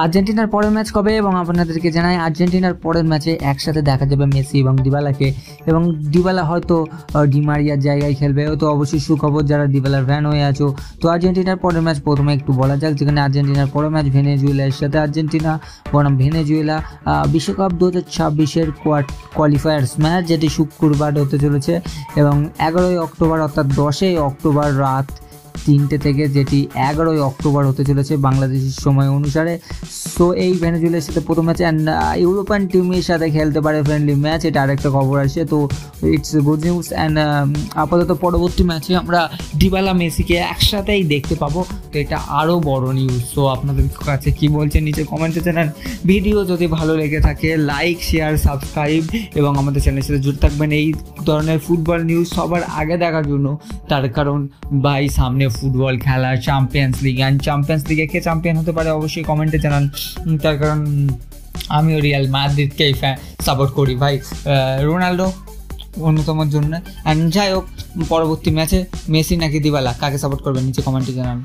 আর্জেন্টিনার পরের ম্যাচ কবে এবং আপনাদেরকে জানাই আর্জেন্টিনার পরের ম্যাচে একসাথে দেখা যাবে মেসি এবং ডিবালাকে, এবং ডিবালা হয়তো ডিমারিয়ার জায়গায় খেলবে। তো অবশ্যই সুখবর যারা ডিবালার ফ্যান হয়ে আছো। তো আর্জেন্টিনার পরের ম্যাচ প্রথমে একটু বলা যাক, যেখানে আর্জেন্টিনার পরের ম্যাচ ভেনেজুয়েলার সাথে। আর্জেন্টিনা বনাম ভেনেজুয়েলা বিশ্বকাপ 2026-এর কোয়ালিফায়ার্স ম্যাচ, যেটি শুক্রবার হতে চলেছে এবং 11ই অক্টোবর অর্থাৎ 10ই অক্টোবর রাত 3টে থেকে, যেটি 11ই অক্টোবর হতে চলেছে বাংলাদেশের সময় অনুসারে। সো এই ভেনেজুয়েলার সাথে প্রথম ম্যাচ অ্যান্ড ইউরোপিয়ান টিমের সাথে খেলতে পারে ফ্রেন্ডলি ম্যাচ, এটা আরেকটা খবর আসে। তো ইটস গুড নিউজ অ্যান্ড আপাতত পরবর্তী ম্যাচে আমরা ডিবালা মেসিকে একসাথেই দেখতে পাবো, তো এটা আরও বড় নিউজ। সো আপনাদের কাছে কী বলছেন নিচে কমেন্টে জানান। ভিডিও যদি ভালো লেগে থাকে লাইক, শেয়ার, সাবস্ক্রাইব এবং আমাদের চ্যানেলের সাথে জুড়ে থাকবেন এই ধরনের ফুটবল নিউজ সবার আগে দেখার জন্য। তার কারণ ভাই সামনে ফুটবল খেলা, চ্যাম্পিয়ন্স লিগ, অ্যান্ড চ্যাম্পিয়ন্স লিগে কে চ্যাম্পিয়ন হতে পারে অবশ্যই কমেন্টে জানান। তার কারণ আমিও রিয়াল মাদ্রিদকেই সাপোর্ট করি ভাই, রোনাল্ডো অন্যতমের জন্য। অ্যান্ড যাই হোক, পরবর্তী ম্যাচে মেসি নাকি দিবালা, কাকে সাপোর্ট করবেন নিচে কমেন্টে জানান।